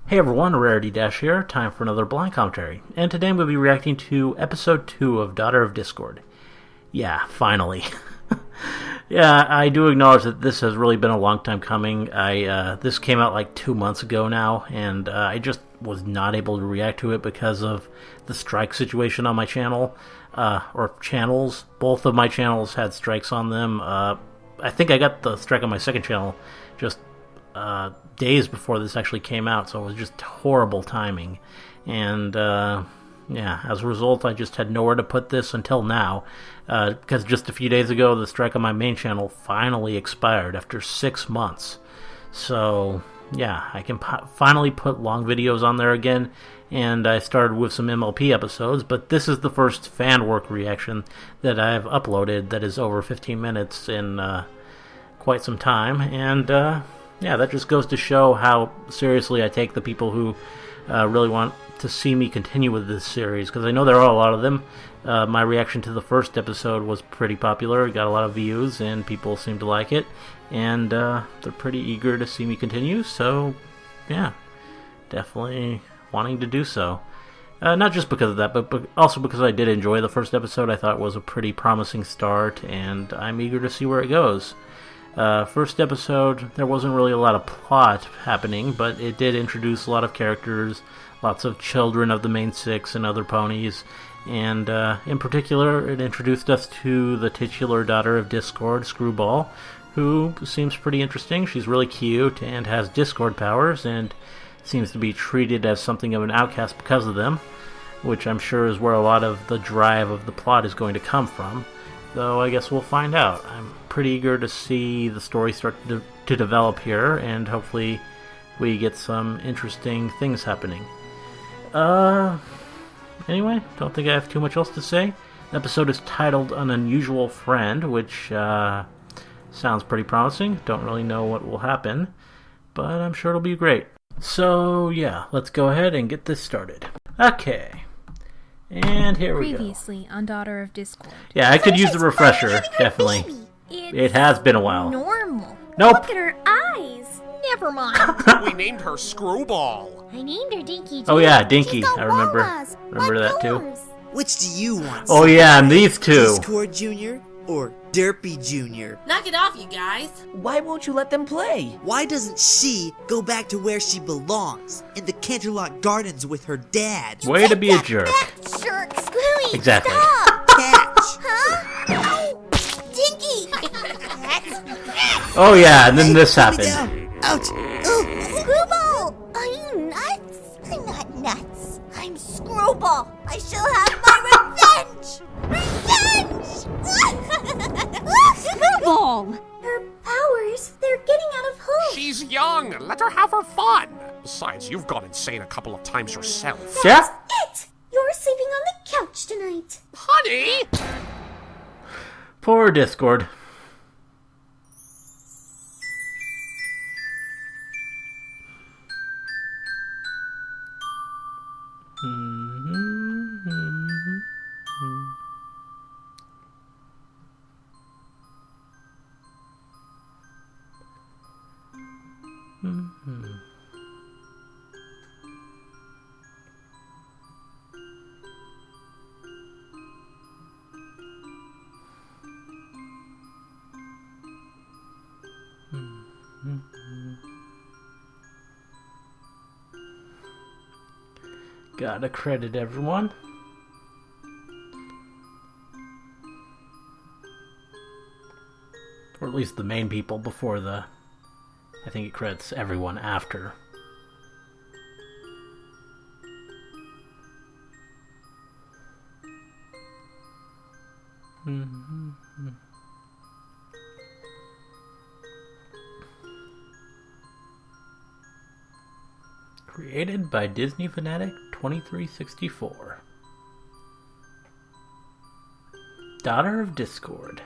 Hey everyone, Rarity Dash here, time for another blind commentary, and today I'm going to be reacting to Episode 2 of Daughter of Discord. Yeah, finally. Yeah, I do acknowledge that this has really been a long time coming. This came out like 2 months ago now, and I just was not able to react to it because of the strike situation on my channel, or channels. Both of my channels had strikes on them. I think I got the strike on my second channel just days before this actually came out, so it was just horrible timing. And yeah, as a result, I just had nowhere to put this until now, because just a few days ago, the strike on my main channel finally expired after 6 months. So yeah, I can finally put long videos on there again, and I started with some MLP episodes, but this is the first fan work reaction that I've uploaded that is over 15 minutes in quite some time, and yeah, that just goes to show how seriously I take the people who really want to see me continue with this series, because I know there are a lot of them. My reaction to the first episode was pretty popular. It got a lot of views, and people seem to like it, and they're pretty eager to see me continue, so yeah, definitely wanting to do so. Not just because of that, but also because I did enjoy the first episode. I thought it was a pretty promising start, and I'm eager to see where it goes. First episode, there wasn't really a lot of plot happening, but it did introduce a lot of characters, lots of children of the main six and other ponies, and in particular, it introduced us to the titular daughter of Discord, Screwball, who seems pretty interesting. She's really cute and has Discord powers, and seems to be treated as something of an outcast because of them, which I'm sure is where a lot of the drive of the plot is going to come from. Though I guess we'll find out. I'm pretty eager to see the story start to develop here, and hopefully we get some interesting things happening. Anyway, don't think I have too much else to say. The episode is titled An Unusual Friend, which sounds pretty promising. Don't really know what will happen, but I'm sure it'll be great. So yeah, let's go ahead and get this started. Okay. And here we go. Previously on Daughter of Discord. Yeah, I could use a refresher, definitely. It has been a while. Normal. Nope. Look at her eyes. Never mind. We named her Screwball. I named her Dinky. Oh yeah, Dinky. I remember that too. Which do you want? Oh yeah, and these two. Discord Junior or Derpy Junior? Knock it off, you guys. Why won't you let them play? Why doesn't she go back to where she belongs? In the Canterlot Gardens with her dad? Way to be a jerk. Jerk. Screwy. Exactly. Stop. Catch! Huh? Dinky. Oh yeah, and then this Put me happened. down. Ouch! Oh. Screwball. Are you nuts? I'm not nuts. I'm Screwball. I shall have my revenge. Screwball! Her powers, they're getting out of hook. She's young. Let her have her fun. Besides, you've gone insane a couple of times yourself. Yeah? It! You're sleeping on the couch tonight. Honey! Poor Discord. Gotta credit everyone. Or at least the main people before the... I think it credits everyone after. Created by Disney Fanatic 2364. Daughter of Discord.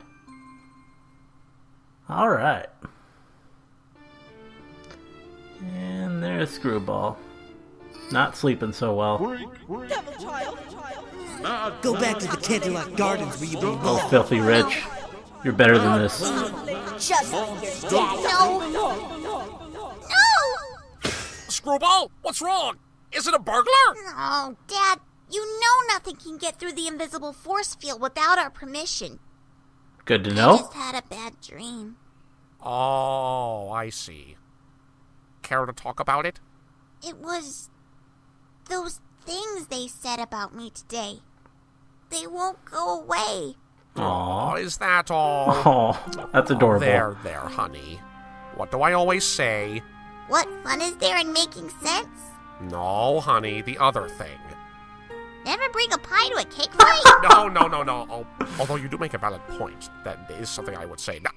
Alright. And there's Screwball. Not sleeping so well. Go back to the Canterlot Gardens where you belong. Oh, filthy rich. You're better than this. Just like your dad. No! Screwball? What's wrong? Is it a burglar? Oh, Dad, you know nothing can get through the invisible force field without our permission. Good to I know. just had a bad dream. Oh, I see. Care to talk about it? It was those things they said about me today. They won't go away. Aw. Oh, is that all? Oh, that's adorable. There, honey. What do I always say? What fun is there in making sense? No, honey, the other thing. Never bring a pie to a cake fight? No. Oh, although you do make a valid point. That is something I would say. No,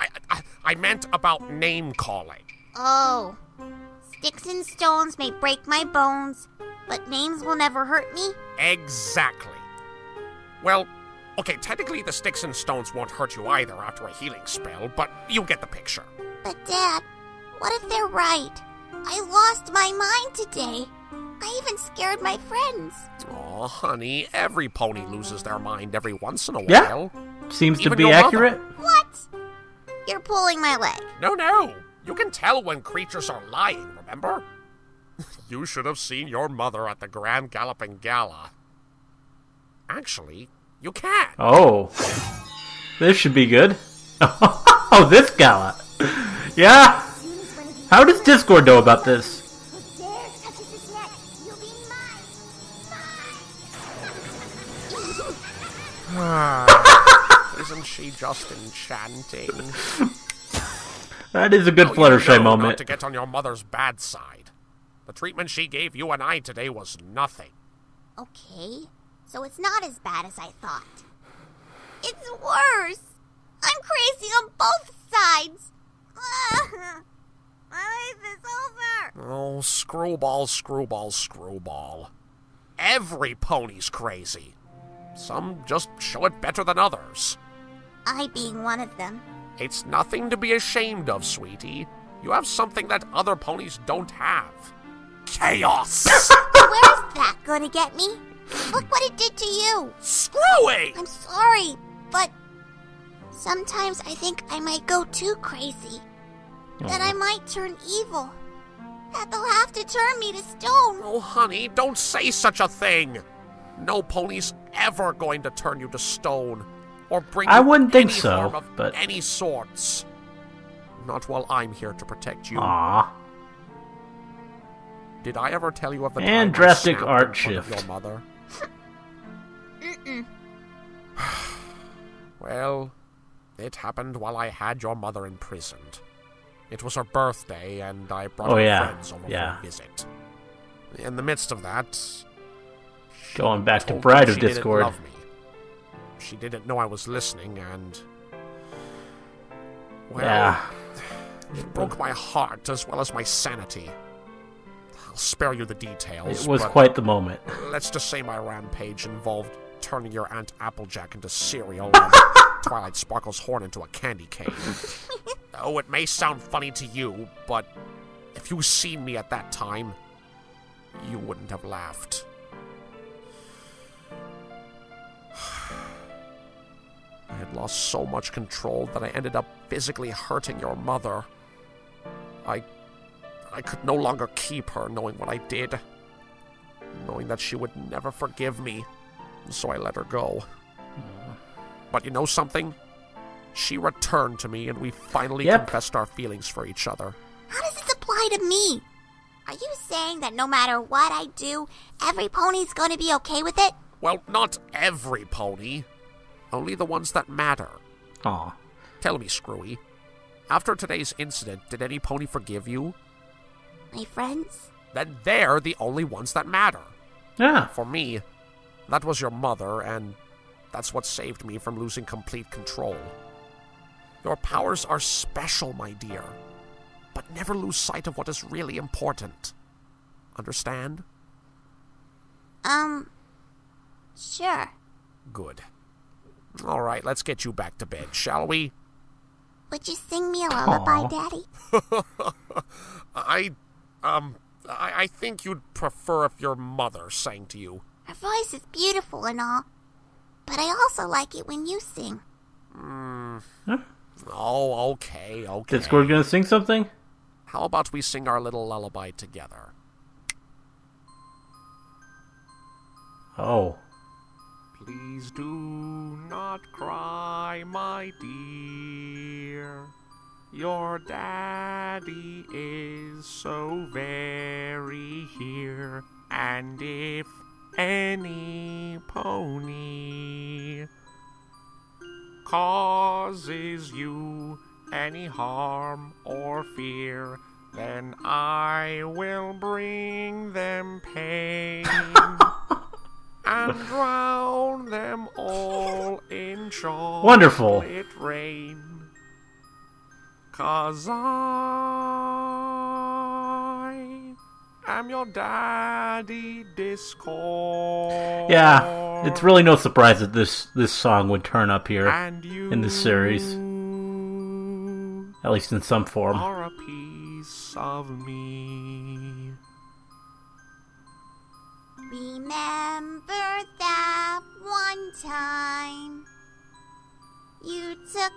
I meant about name calling. Oh. Sticks and stones may break my bones, but names will never hurt me? Exactly. Well, okay, technically the sticks and stones won't hurt you either after a healing spell, but you get the picture. But Dad, what if they're right? I lost my mind today. I even scared my friends. Oh, honey, every pony loses their mind every once in a Yeah. while. Seems to Even be your mother. accurate. What? You're pulling my leg. No. You can tell when creatures are lying, remember? You should have seen your mother at the Grand Galloping Gala. Actually, you can. Oh. This should be good. Oh, this gala. Yeah. How does Discord know about this? Who dares touches his neck? You'll be mine. Isn't she just enchanting? That is a good Fluttershy You know moment. Not to get on your mother's bad side. The treatment she gave you and I today was nothing. Okay, so it's not as bad as I thought. It's worse. I'm crazy on both sides. My life is over. Oh, screwball. Every pony's crazy. Some just show it better than others. I being one of them. It's nothing to be ashamed of, sweetie. You have something that other ponies don't have. Chaos! Where's that gonna get me? Look what it did to you. Screwy! I'm sorry, but sometimes I think I might go too crazy. That I might turn evil. That they'll have to turn me to stone. Oh, honey, don't say such a thing. No pony's ever going to turn you to stone. Or bring I you wouldn't think any so, form of but- any sorts. Not while I'm here to protect you. Aw. Did I ever tell you of the And time I drastic snapped art in front of shift. your mother? Mm-mm. Well, it happened while I had your mother imprisoned. It was her birthday, and I brought Oh, her yeah. friends over Yeah. for a visit. In the midst of that, Going back to told me Bride of she Discord. Didn't love me. She didn't know I was listening, and well, Yeah. it broke my heart as well as my sanity. I'll spare you the details. It was but quite the moment. let's just say my rampage involved turning your Aunt Applejack into cereal and Twilight Sparkle's horn into a candy cane. Oh, it may sound funny to you, but if you'd seen me at that time, you wouldn't have laughed. I had lost so much control that I ended up physically hurting your mother. I could no longer keep her knowing what I did. Knowing that she would never forgive me. So I let her go. But you know something? She returned to me and we finally confessed our feelings for each other. How does this apply to me? Are you saying that no matter what I do, every pony's gonna be okay with it? Well, not every pony. Only the ones that matter. Aw. Tell me, Screwy. After today's incident, did any pony forgive you? My friends? Then they're the only ones that matter. Yeah. For me, that was your mother, and that's what saved me from losing complete control. Your powers are special, my dear, but never lose sight of what is really important. Understand? Sure. Good. All right, let's get you back to bed, shall we? Would you sing me a lullaby, Aw. Daddy? I think you'd prefer if your mother sang to you. Her voice is beautiful and all, but I also like it when you sing. Oh, okay. Discord gonna sing something? How about we sing our little lullaby together? Oh. Please do not cry, my dear. Your daddy is so very here. And if any pony causes you any harm or fear, then I will bring them pain and drown them all in chocolate Wonderful. rain. 'Cause I am your daddy Discord. Yeah, it's really no surprise that this song would turn up here And you in this series, at least in some form. are a piece of me. Remember that one time you took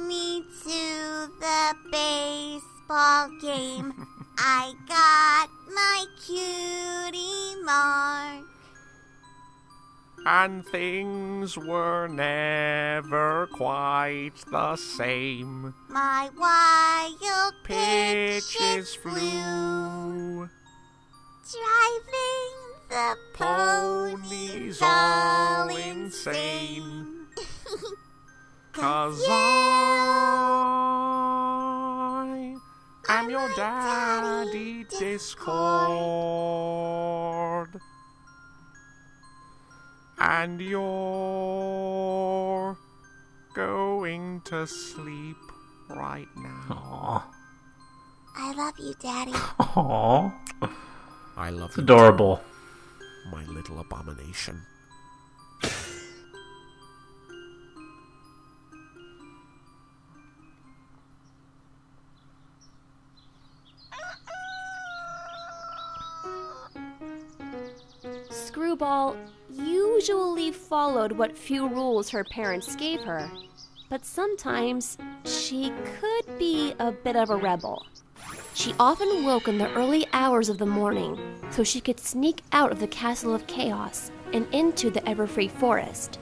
me to the baseball game. I got my cutie mark. And things were never quite the same. My wild Pitches pitches flew, driving the ponies all insane. 'Cause I am your daddy Discord. And you're going to sleep right now. Aww. I love you, Daddy. Aww. I love It's adorable. my little abomination. Screwball usually followed what few rules her parents gave her, but sometimes she could be a bit of a rebel. She often woke in the early hours of the morning so she could sneak out of the Castle of Chaos and into the Everfree Forest.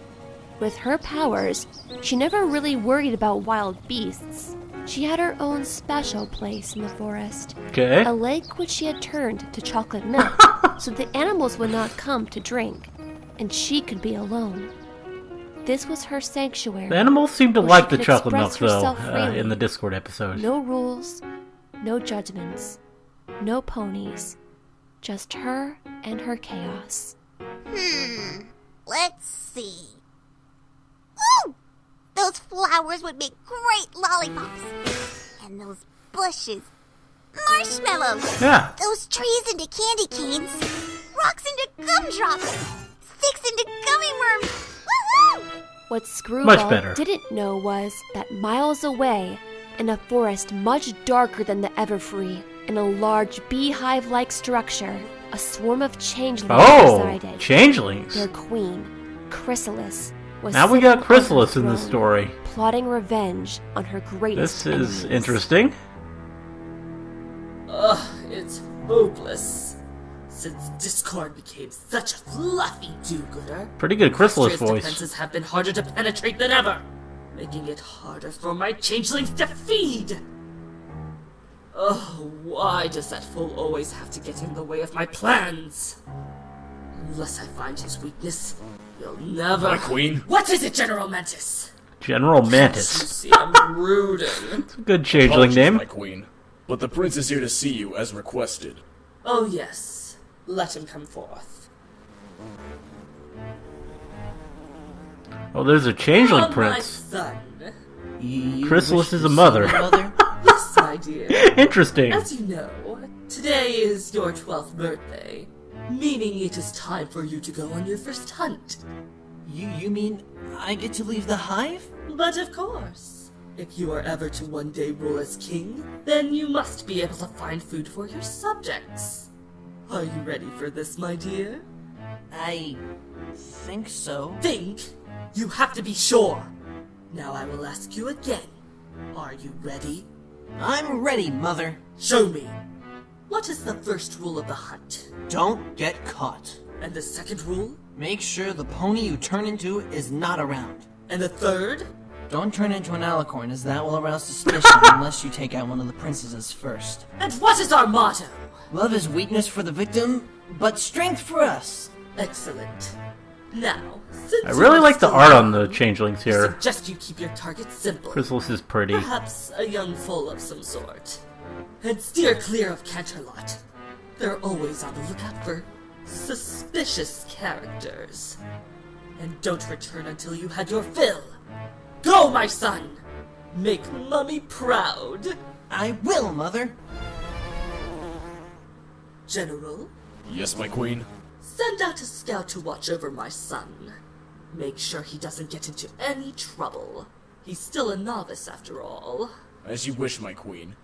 With her powers, she never really worried about wild beasts. She had her own special place in the forest. Okay. A lake which she had turned to chocolate milk so the animals would not come to drink, and she could be alone. This was her sanctuary. The animals seem to where like she the could chocolate milk, express though, herself freely. in the Discord episode. No rules, no judgments, no ponies. Just her and her chaos. Let's see. Ooh! Those flowers would make great lollipops. And those bushes, marshmallows. Yeah. Those trees into candy canes. Rocks into gumdrops. Sticks into gummy worms. Woohoo! What Much Screwball better. didn't know was that miles away, in a forest much darker than the Everfree, in a large beehive-like structure, a swarm of changelings resided. Changelings. Their queen, Chrysalis, was Now we sitting got on Chrysalis her in this throne, story. plotting revenge on her greatest This is enemies. interesting. Ugh, it's hopeless. Since Discord became such a fluffy do-gooder, Pretty good Chrysalis Austria's voice. defenses have been harder to penetrate than ever, making it harder for my changelings to feed. Oh, why does that fool always have to get in the way of my plans? Unless I find his weakness, he'll never... My queen? What is it, General Mantis? General You Mantis. see, I'm brooding. Good changeling Apologies, name. my queen. But the prince is here to see you as requested. Oh yes, let him come forth. Oh, there's a changeling Oh, my prince. son. You Chrysalis wish is to a see mother. your mother? Yes, my dear. Interesting. As you know, today is your 12th birthday, meaning it is time for you to go on your first hunt. You mean I get to leave the hive? But of course, if you are ever to one day rule as king, then you must be able to find food for your subjects. Are you ready for this, my dear? I think so. Think? You have to be sure. Now I will ask you again. Are you ready? I'm ready, Mother. Show me. What is the first rule of the hunt? Don't get caught. And the second rule? Make sure the pony you turn into is not around. And the third? Don't turn into an alicorn, as that will arouse suspicion unless you take out one of the princesses first. And what is our motto? Love is weakness for the victim, but strength for us. Excellent. Now, since I really you are like the still art young, on the changelings I here. suggest you keep your target simple. Chrysalis is pretty. Perhaps a young foal of some sort. And steer clear of Canterlot. They're always on the lookout for suspicious characters. And don't return until you had your fill. Go, my son! Make Mummy proud. I will, Mother. General, Yes, my queen? send out a scout to watch over my son. Make sure he doesn't get into any trouble. He's still a novice after all. As you wish, my queen.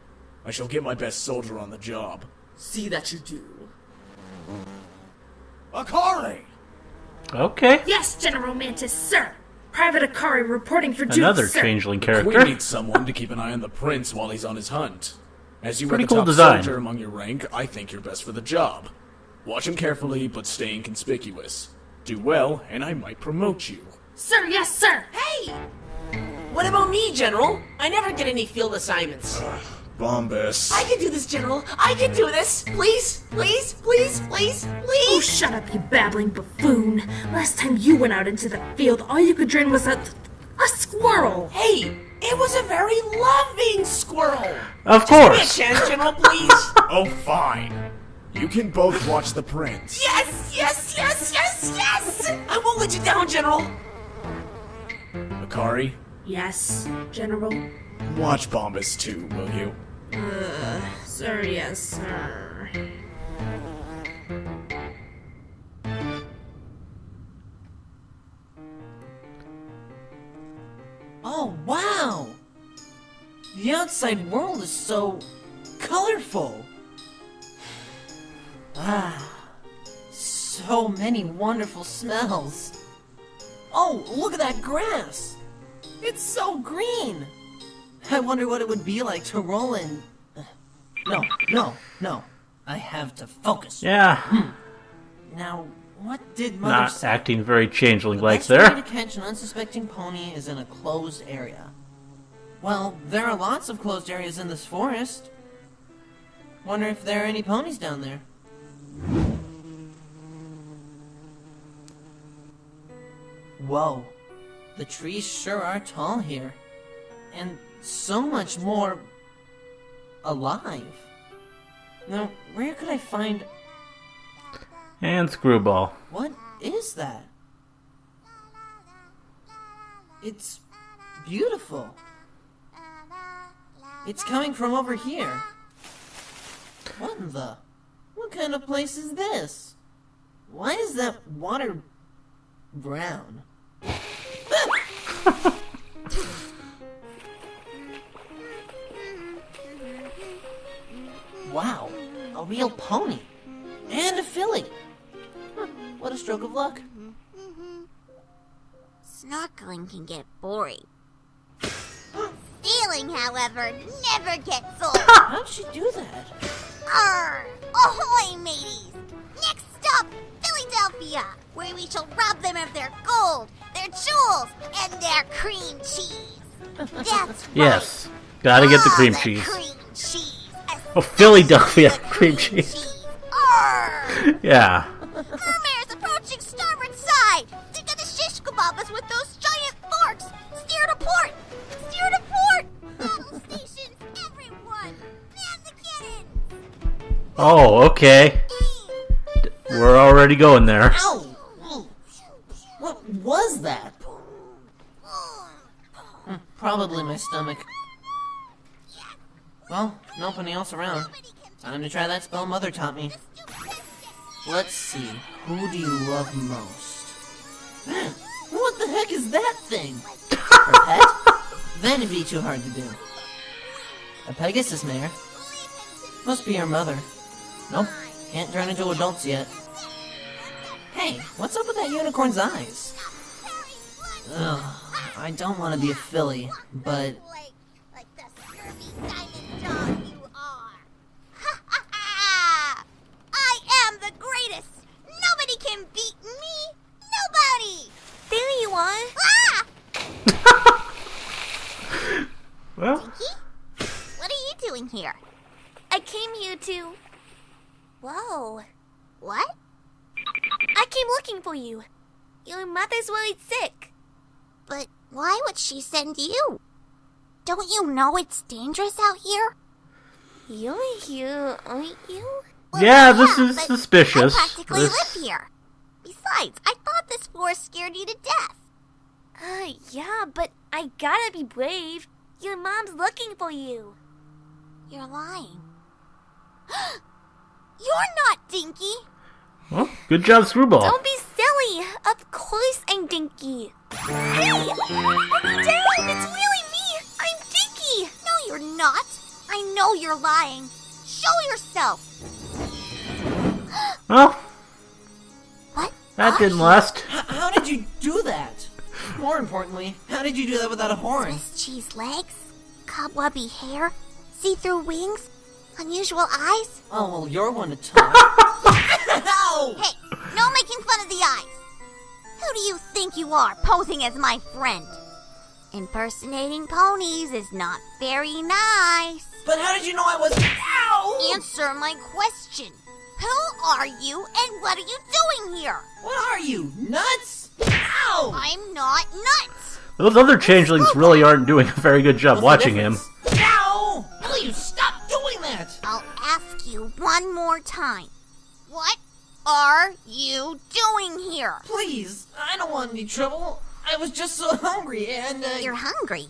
I shall get my best soldier on the job. See that you do. Akari! Okay. Yes, General Mantis, sir. Private Akari reporting for duty, Another sir. changeling The queen character. needs someone to keep an eye on the prince while he's on his hunt. As you Pretty are the cool top design. soldier among your rank, I think you're best for the job. Watch him carefully, but stay inconspicuous. Do well, and I might promote you. Sir, yes, sir. Hey! What about me, General? I never get any field assignments. Bombus. I can do this, General. I can do this. Please, please, please, please, Oh, please. shut up, you babbling buffoon. Last time you went out into the field, all you could drain was a squirrel. Hey, it was a very loving squirrel. Of Just give me a course. chance, General, please. Oh, fine. You can both watch the prince. Yes, yes, yes, yes, yes. I won't let you down, General. Akari, Yes, General. watch Bombus too, will you? Sir, yes, sir. Oh, wow. The outside world is so colorful. Ah, so many wonderful smells. Oh, look at that grass. It's so green. I wonder what it would be like to roll in. No. I have to focus. Yeah. Now, what did Mother Not say? acting very changeling-like The best way there. to catch an unsuspecting pony is in a closed area. Well, there are lots of closed areas in this forest. Wonder if there are any ponies down there. Whoa, the trees sure are tall here. And so much more alive. Now, where could I find... And Screwball. What is that? It's beautiful. It's coming from over here. What in the... What kind of place is this? Why is that water brown? Wow, a real pony. And a filly. Huh, what a stroke of luck. Snorkeling can get boring. Stealing, however, never gets old. How'd she do that? Arr! Ahoy, mateys! Next stop, Philadelphia, where we shall rob them of their gold, their jewels, and their cream cheese. That's right. Yes. Gotta get the all cream the cheese. Cream cheese. Oh, Philadelphia The cream cheese. Arr! Yeah. Mermare's approaching starboard side. They're gonna shish kebab us with those giant forks. Steer to port. Steer to port. Battle stations, everyone. Man the cannon. Oh, okay. We're already going there. Ow! What was that? Probably my stomach. Well, nobody else around. Time to try that spell Mother taught me. Let's see. Who do you love most? What the heck is that thing? Her pet? That'd be too hard to do. A Pegasus mare? Must be her mother. Nope, can't turn into adults yet. Hey, what's up with that unicorn's eyes? Ugh, I don't want to be a filly, but... Like the scurvy diamond dog you are. Ha ha ha! I am the greatest. Nobody can beat me. one. Well, Dinky? What are you doing here? I came here to... Whoa. What? I came looking for you. Your mother's worried sick. But why would she send you? Don't you know it's dangerous out here? You're here, aren't you? Well, yeah, this is but suspicious. I practically This- live here. Besides, I thought this forest scared you to death. Yeah, but I gotta be brave. Your mom's looking for you. You're lying. You're not Dinky. Well, good job, Screwball. Don't be silly. Of course I'm Dinky. Hey, put me down. It's really me. I'm Dinky. No, you're not. I know you're lying. Show yourself. Well, What? that are didn't you? last. How did you do that? More importantly, how did you do that without a horn? Swiss cheese legs, cobwebby hair, see-through wings, unusual eyes. Oh, well, you're one to talk. Ow! Hey, no making fun of the eyes. Who do you think you are, posing as my friend? Impersonating ponies is not very nice. But how did you know I was... Ow! Answer my question. Who are you and what are you doing here? What are you, nuts? Ow! I'm not nuts. Those other changelings really aren't doing a very good job What's the watching him. difference? Ow! Will you stop doing that? I'll ask you one more time. What are you doing here? Please, I don't want any trouble. I was just so hungry and, You're hungry.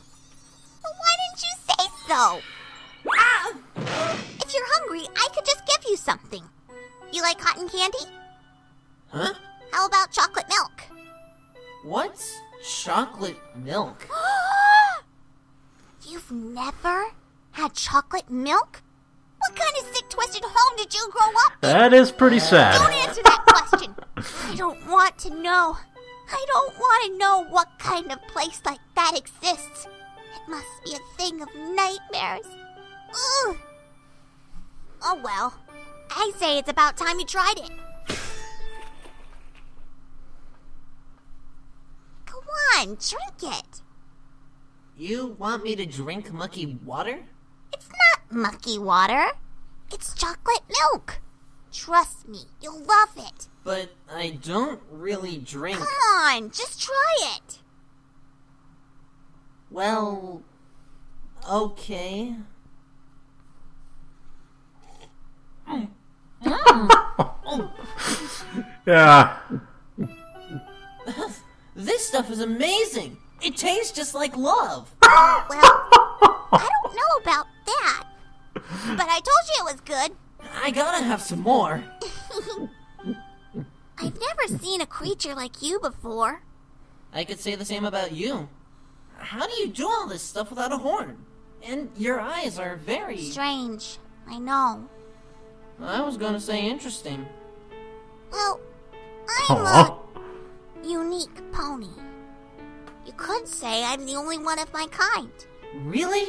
Well, why didn't you say so? Ah! If you're hungry, I could just give you something. You like cotton candy? Huh? How about chocolate milk? What's chocolate milk? You've never had chocolate milk? What kind of sick, twisted home did you grow up in? That is pretty Don't sad. answer that question. I don't want to know. I don't want to know what kind of place like that exists. It must be a thing of nightmares. Ugh. Oh well. I say it's about time you tried it. Go on, drink it. You want me to drink mucky water? It's not mucky water. It's chocolate milk. Trust me, you'll love it. But I don't really drink... Come on, just try it. Well... Okay. Yeah. This stuff is amazing! It tastes just like love! Well, I don't know about that. But I told you it was good. I gotta have some more. I've never seen a creature like you before. I could say the same about you. How do you do all this stuff without a horn? And your eyes are very... Strange, I I was gonna say interesting. Well, I'm Aw. a unique pony. You could say I'm the only one of my kind. Really?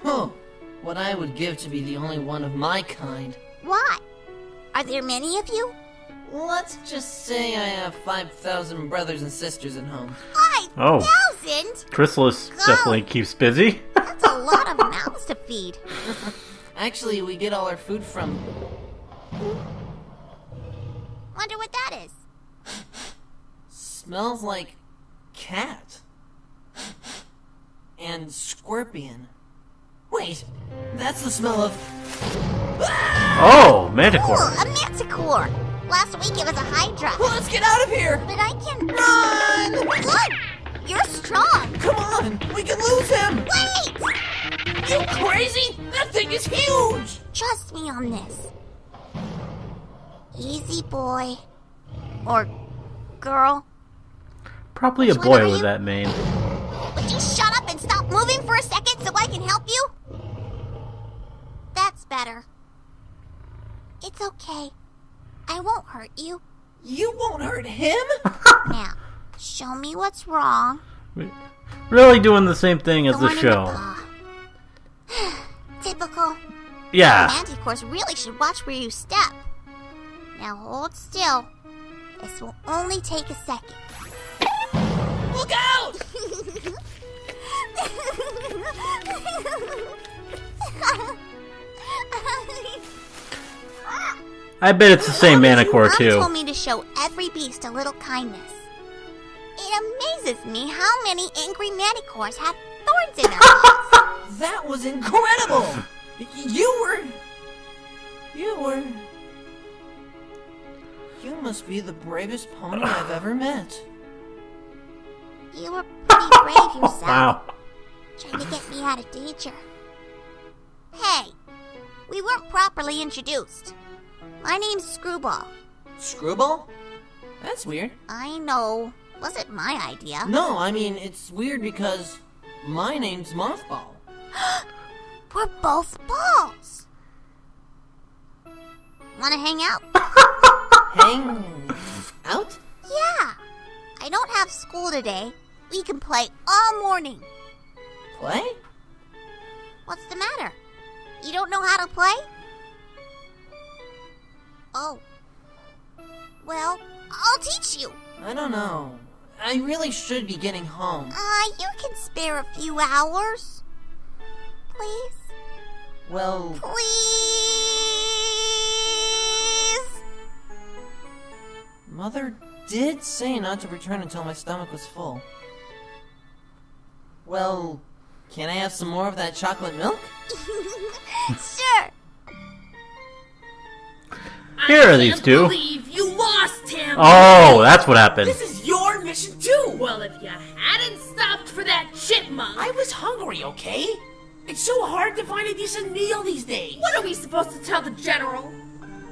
Huh. What I would give to be the only one of my kind. Why? Are there many of you? Let's just say I have 5,000 brothers and sisters at home. 5,000? Chrysalis definitely keeps busy. That's a lot of mouths to feed. Actually, we get all our food from... Wonder what that is. Smells like cat. And scorpion. Wait, that's the smell of... Oh, Manticore. Ooh, a manticore. Last week it was a hydra. Let's get out of here! But I can... Run! Good! You're strong. Come on, we can lose him! Wait! You crazy? That thing is huge! Trust me on this. Easy, boy. Or girl. Probably a Which one are boy with you? that mane. Would you shut up and stop moving for a second so I can help you? That's better. It's okay. I won't hurt you. You won't hurt him? Now, show me what's wrong. Really doing the same thing as the Thorn in show. paw. Typical. Yeah. Manticores really should watch where you step. Now hold still. This will only take a second. Look out! I bet it's the same Manicore, Mom too. told me to show every beast a little kindness. It amazes me how many angry Manicores have thorns in their heads. That was incredible! You must be the bravest pony I've ever met. You were pretty brave yourself. Wow. Trying to get me out of danger. Hey, we weren't properly introduced. My name's Screwball. Screwball? That's weird. I know. Wasn't my idea. No, I mean, it's weird because my name's Mothball. We're both balls. Wanna hang out? Hang out? Yeah. I don't have school today. We can play all morning. Play? What's the matter? You don't know how to play? Oh. Well, I'll teach you. I don't know. I really should be getting home. You can spare a few hours. Please? Well, Please? Mother did say not to return until my stomach was full. Well, can I have some more of that chocolate milk? Sure. Here are these two. I can't believe you lost him! Oh, that's what happened. This is your mission too! Well, if you hadn't stopped for that chipmunk... I was hungry, okay? It's so hard to find a decent meal these days. What are we supposed to tell the general?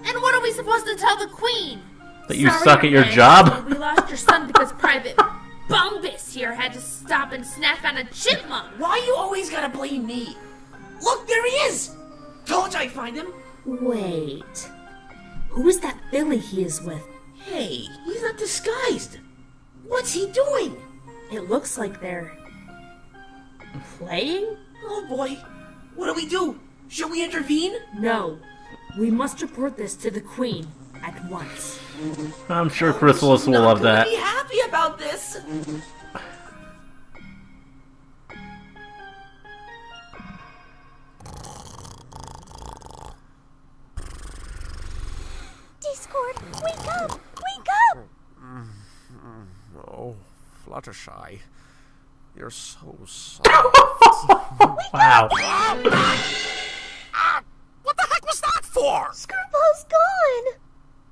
And what are we supposed to tell the queen? That you Sorry, suck at your Aunt job? Maggie, we lost your son because Private Bumbus here had to stop and snack on a chipmunk. Why you always gotta blame me? Look, there he is! Told you I'd find him. Wait. Who is that Billy he is with? Hey, he's not disguised. What's he doing? It looks like they're... playing? Oh boy, what do we do? Should we intervene? No. We must report this to the queen at once. I'm sure Chrysalis will love that. Be happy about this. Discord, wake up! Wake up! Oh, Fluttershy. You're so soft. Wow. What the heck was that for? Screwball's gone.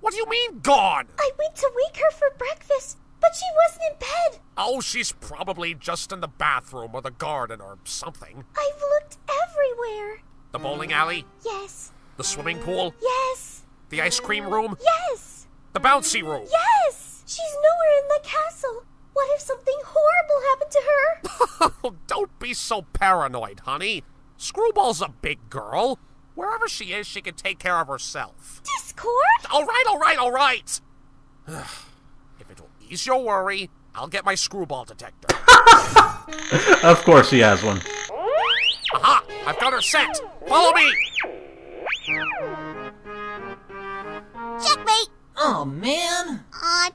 What do you mean, gone? I went to wake her for breakfast, but she wasn't in bed. Oh, she's probably just in the bathroom or the garden or something. I've looked everywhere. The bowling alley? Yes. The swimming pool? Yes. The ice cream room? Yes. The bouncy room? Yes. She's nowhere in the castle. What if something horrible happened to her? Don't be so paranoid, honey. Screwball's a big girl. Wherever she is, she can take care of herself. Discord? All right. If it'll ease your worry, I'll get my screwball detector. Of course he has one. Aha! I've got her set. Follow me. Checkmate! Oh, man.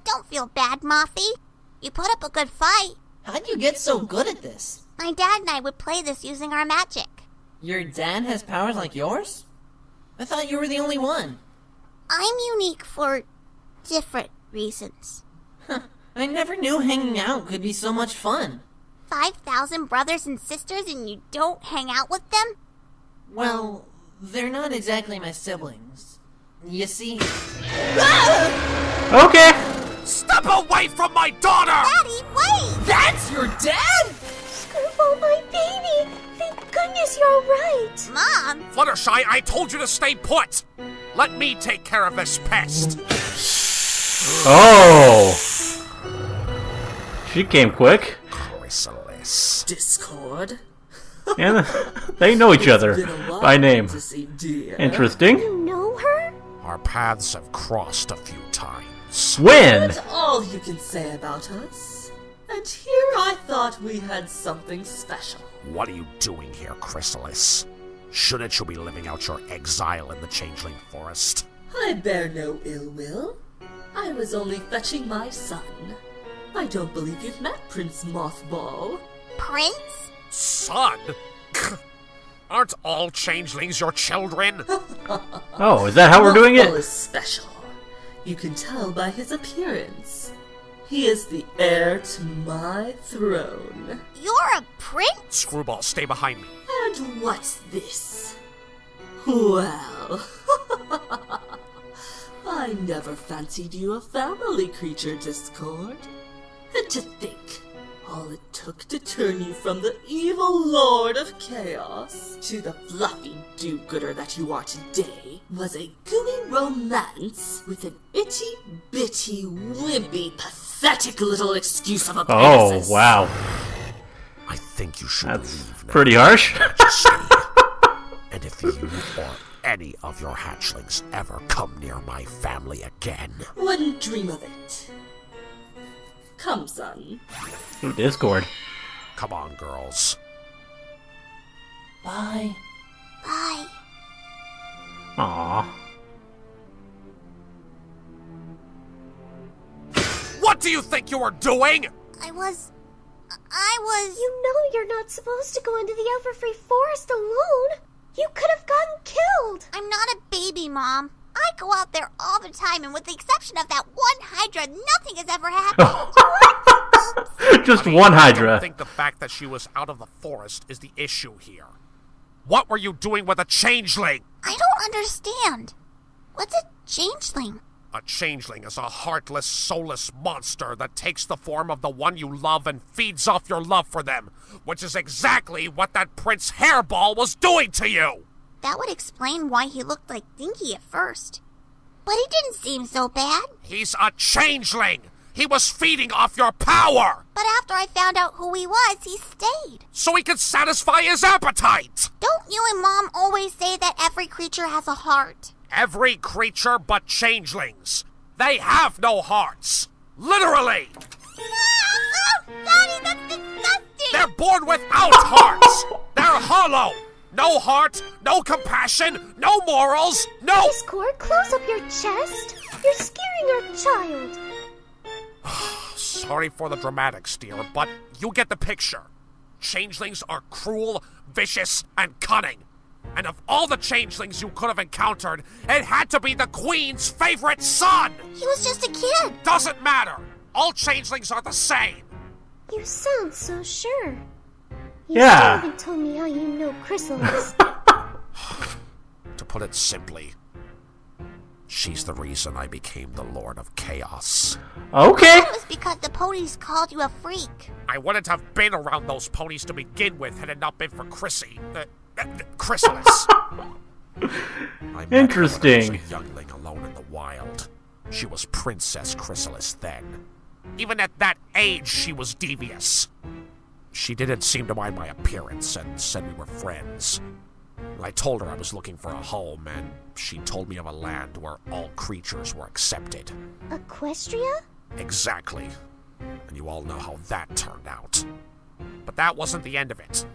Don't feel bad, Moffy. You put up a good fight. How'd you get so good at this? My dad and I would play this using our magic. Your dad has powers like yours? I thought you were the only one. I'm unique for different reasons. I never knew hanging out could be so much fun. 5,000 brothers and sisters and you don't hang out with them? Well, they're not exactly my siblings. You see... Okay. Step away from my daughter! Daddy, wait! That's your dad? Screwball, my baby. Thank goodness you're right. Mom! Fluttershy, I told you to stay put. Let me take care of this pest. Oh. She came quick. Chrysalis. Discord? And they know each other Been a while by name. to see dear. Interesting. You know her? Our paths have crossed a few times. When? That's all you can say about us. And here I thought we had something special. What are you doing here, Chrysalis? Shouldn't you be living out your exile in the Changeling Forest? I bear no ill will. I was only fetching my son. I don't believe you've met Prince Mothball. Prince? Son? Aren't all changelings your children? Oh, is that how we're doing Mothball it? is special. You can tell by his appearance. He is the heir to my throne. You're a prince? Screwball, stay behind me. And what's this? Well, I never fancied you a family creature, Discord. And to think, all it took to turn you from the evil Lord of Chaos to the fluffy do-gooder that you are today was a gooey romance with an itty-bitty, wimpy, pathetic little excuse of a Oh, Pegasus. wow. I think you should That's leave now. pretty harsh. And if you or any of your hatchlings ever come near my family again... Wouldn't dream of it. Come, son. Ooh, Discord. Come on, girls. Bye. Bye. Aw. What do you think you are doing? I was... You know you're not supposed to go into the Everfree Forest alone. You could have gotten killed. I'm not a baby, Mom. I go out there all the time, and with the exception of that one Hydra, nothing has ever happened. Just one I don't Hydra. think the fact that she was out of the forest is the issue here. What were you doing with a changeling? I don't understand. What's a changeling? A changeling is a heartless, soulless monster that takes the form of the one you love and feeds off your love for them, which is exactly what that Prince Hairball was doing to you! That would explain why he looked like Dinky at first. But he didn't seem so bad. He's a changeling! He was feeding off your power! But after I found out who he was, he stayed. So he could satisfy his appetite! Don't you and Mom always say that every creature has a heart? Every creature but changelings. They have no hearts. Literally! Daddy, that's disgusting! They're born without hearts! They're hollow! No heart, no compassion, no morals, no... Discord, close up your chest. You're scaring our child. Sorry for the dramatics, dear, but you get the picture. Changelings are cruel, vicious, and cunning. And of all the changelings you could have encountered, it had to be the Queen's favorite son! He was just a kid. Doesn't matter! All changelings are the same! You sound so sure. You Yeah. still haven't told me how you know Chrysalis. To put it simply, she's the reason I became the Lord of Chaos. Okay. It was because the ponies called you a freak. I wouldn't have been around those ponies to begin with had it not been for Chrysalis. I met her Interesting. when I was a youngling alone in the wild. She was Princess Chrysalis then. Even at that age, she was devious. She didn't seem to mind my appearance and said we were friends. I told her I was looking for a home, and she told me of a land where all creatures were accepted. Equestria? Exactly. And you all know how that turned out. But that wasn't the end of it.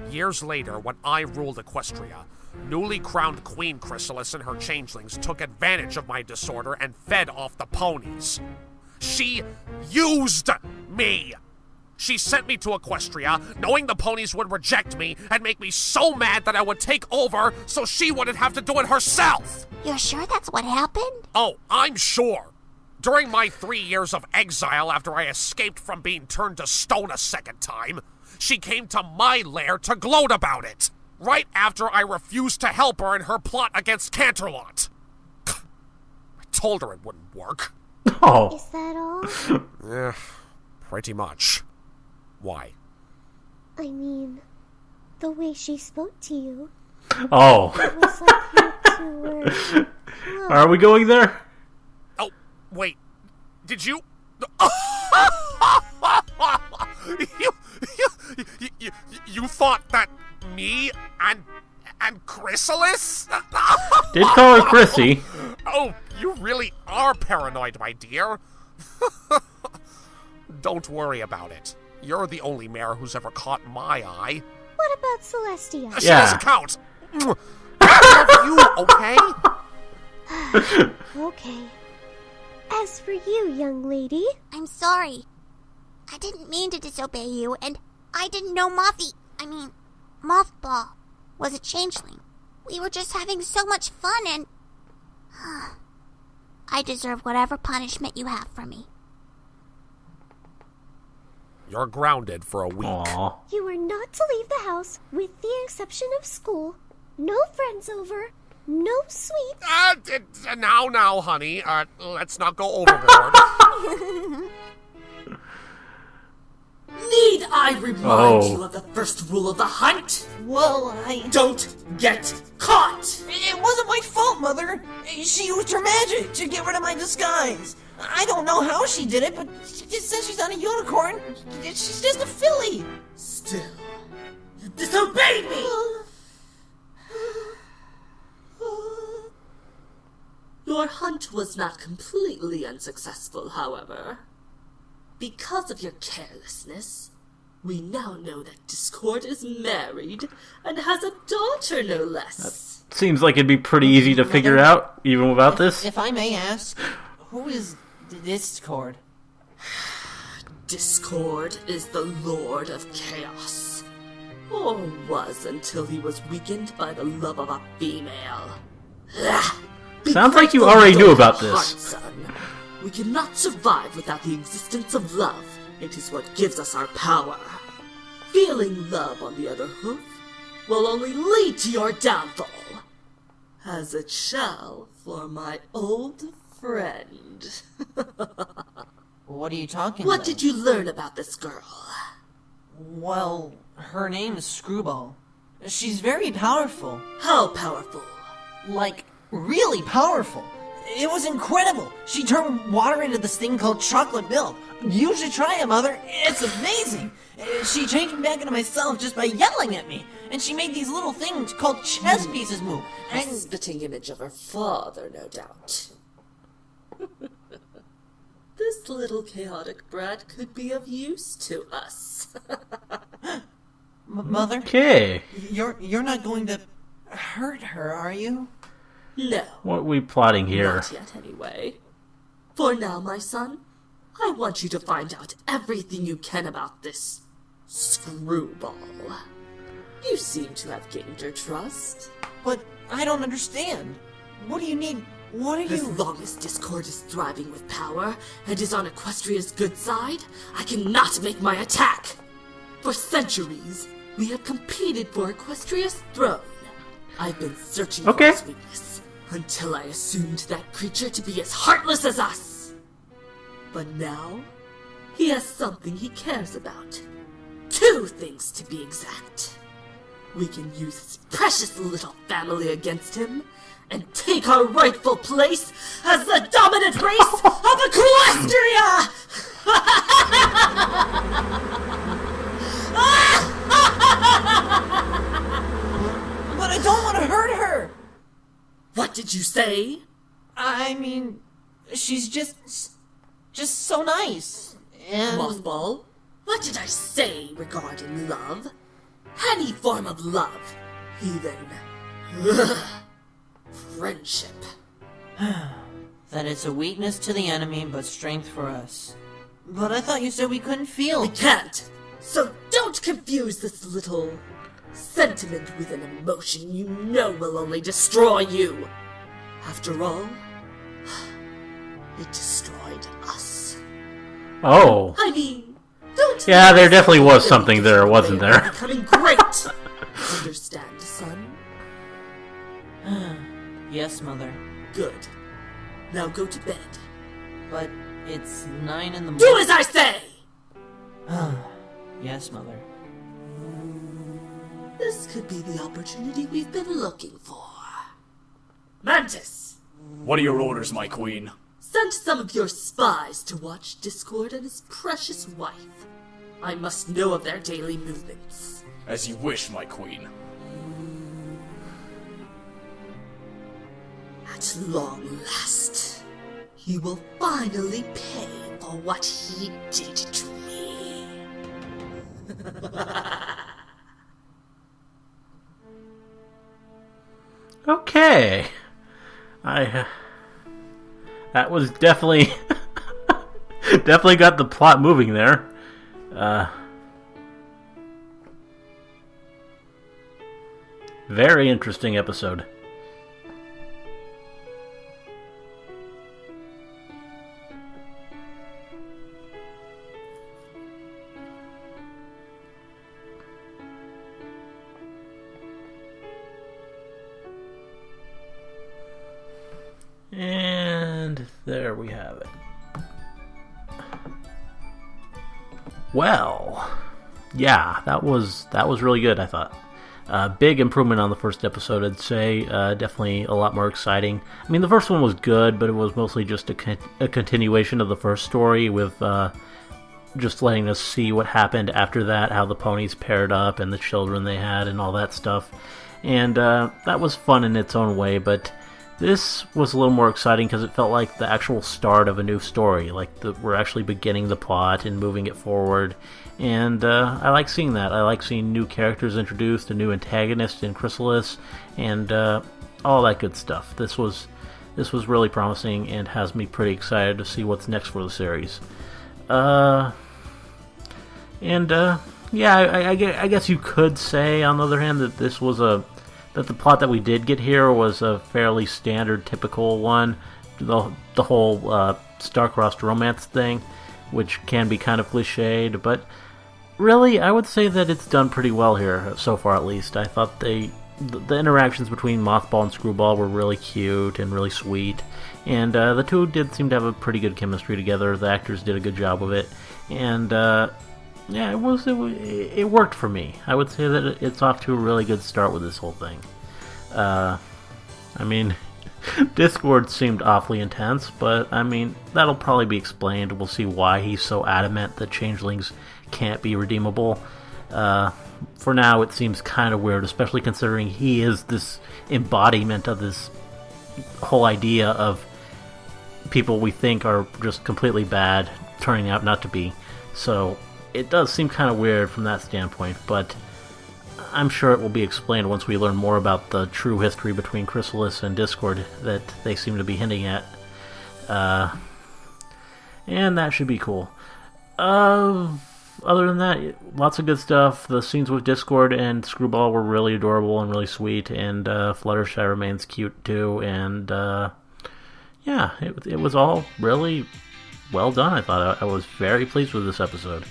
Years later, when I ruled Equestria, newly crowned Queen Chrysalis and her changelings took advantage of my disorder and fed off the ponies. She used me! She sent me to Equestria, knowing the ponies would reject me and make me so mad that I would take over so she wouldn't have to do it herself! You're sure that's what happened? Oh, I'm sure. During my 3 years of exile after I escaped from being turned to stone a second time, she came to my lair to gloat about it, right after I refused to help her in her plot against Canterlot. I told her it wouldn't work. Oh. Is that all? Pretty much. Why? I mean, the way she spoke to you. Oh. It was like you two were... Are we going there? Oh, wait. Did you... You thought that me and Chrysalis? Did call her Chrissy. Oh, you really are paranoid, my dear. Don't worry about it. You're the only mare who's ever caught my eye. What about Celestia? She doesn't count. I love you, okay? Okay. As for you, young lady... I'm sorry. I didn't mean to disobey you, and I didn't know Mothball was a changeling. We were just having so much fun, and I deserve whatever punishment you have for me. You're grounded for a week. Aww. You are not to leave the house with the exception of school. No friends over. No sweets. Now, honey. Let's not go overboard. Need I remind you of the first rule of the hunt? Well, Don't get caught! It wasn't my fault, Mother. She used her magic to get rid of my disguise. I don't know how she did it, but she just says she's not a unicorn. She's just a filly. Still, you disobeyed me! Your hunt was not completely unsuccessful, however. Because of your carelessness, we now know that Discord is married and has a daughter, no less. Seems like it'd be pretty easy to figure out, even without this. If I may ask, who is Discord? Discord is the Lord of Chaos. Or was until he was weakened by the love of a female. Sounds like you already knew about this. Son. We cannot survive without the existence of love. It is what gives us our power. Feeling love, on the other hoof, will only lead to your downfall. As it shall for my old friend. What are you talking What about? did you learn about this girl? Well, her name is Screwball. She's very powerful. How powerful? Like, really powerful. It was incredible. She turned water into this thing called chocolate milk. You should try it, Mother. It's amazing. She changed me back into myself just by yelling at me. And she made these little things called chess pieces move. A spitting image of her father, no doubt. This little chaotic brat could be of use to us. Mother? Okay. You're not going to hurt her, are you? No. What are we plotting here? Not yet, anyway. For now, my son, I want you to find out everything you can about this Screwball. You seem to have gained her trust. But I don't understand. What do you need? What are you... As long as Discord is thriving with power and is on Equestria's good side, I cannot make my attack. For centuries, we have competed for Equestria's throne. I've been searching for his weakness until I assumed that creature to be as heartless as us. But now, he has something he cares about. 2 things to be exact. We can use his precious little family against him and take our rightful place as the dominant race of Equestria! But I don't want to hurt her! What did you say? I mean, she's just so nice. And... Mothball, what did I say regarding love? Any form of love, even friendship. That it's a weakness to the enemy, but strength for us. But I thought you said we couldn't feel. We can't. So don't confuse this little sentiment with an emotion you know will only destroy you. After all, it destroyed us. Oh. I mean, don't. Yeah, there definitely was something there, wasn't there? Becoming great. Understand, son? Yes, Mother. Good. Now go to bed. But it's 9 in the morning. Do as I say! Yes, Mother. This could be the opportunity we've been looking for. Mantis! What are your orders, my queen? Send some of your spies to watch Discord and his precious wife. I must know of their daily movements. As you wish, my queen. At long last, he will finally pay for what he did to me. Okay. That was definitely... definitely got the plot moving there. Very interesting episode. And there we have it. Well, yeah, that was really good, I thought. Big improvement on the first episode, I'd say. Definitely a lot more exciting. I mean, the first one was good, but it was mostly just a continuation of the first story with just letting us see what happened after that, how the ponies paired up and the children they had and all that stuff. And that was fun in its own way, but this was a little more exciting because it felt like the actual start of a new story. Like we're actually beginning the plot and moving it forward. And I like seeing that. I like seeing new characters introduced, a new antagonist in Chrysalis, and all that good stuff. This was really promising and has me pretty excited to see what's next for the series. Yeah, I guess you could say, on the other hand, that this was that the plot that we did get here was a fairly standard, typical one. The whole star-crossed romance thing, which can be kind of cliched, but really, I would say that it's done pretty well here, so far at least. I thought the interactions between Mothball and Screwball were really cute and really sweet, and the two did seem to have a pretty good chemistry together. The actors did a good job of it, and yeah, it worked for me. I would say that it's off to a really good start with this whole thing. I mean, Discord seemed awfully intense, but I mean, that'll probably be explained. We'll see why he's so adamant that changelings can't be redeemable. For now, it seems kind of weird, especially considering he is this embodiment of this whole idea of people we think are just completely bad turning out not to be. So it does seem kind of weird from that standpoint, but I'm sure it will be explained once we learn more about the true history between Chrysalis and Discord that they seem to be hinting at. And that should be cool. Other than that, lots of good stuff. The scenes with Discord and Screwball were really adorable and really sweet, and Fluttershy remains cute too, and yeah, it was all really well done. I thought I was very pleased with this episode.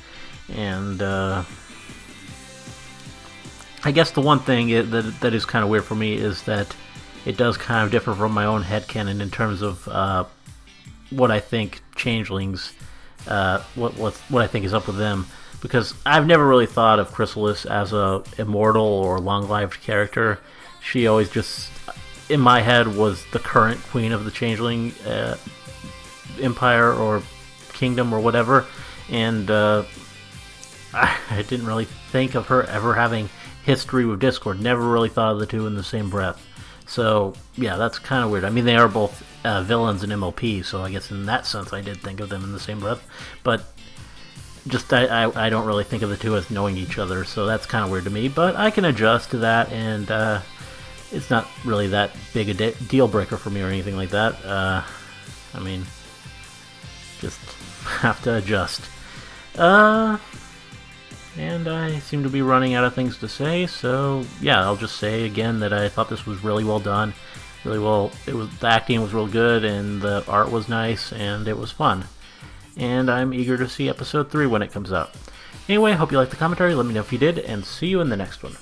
And I guess the one thing that is kind of weird for me is that it does kind of differ from my own headcanon in terms of what I think changelings, what I think is up with them. Because I've never really thought of Chrysalis as a immortal or long-lived character. She always just, in my head, was the current queen of the changeling empire or kingdom or whatever. And I didn't really think of her ever having history with Discord. Never really thought of the two in the same breath. So, yeah, that's kind of weird. I mean, they are both villains in MLP, so I guess in that sense I did think of them in the same breath. But just I don't really think of the two as knowing each other, so that's kind of weird to me. But I can adjust to that, and it's not really that big a deal breaker for me or anything like that. I mean, just have to adjust. And I seem to be running out of things to say, so yeah, I'll just say again that I thought this was really well done. Really well. The acting was real good, and the art was nice, and it was fun. And I'm eager to see episode 3 when it comes out. Anyway, hope you liked the commentary. Let me know if you did, and see you in the next one.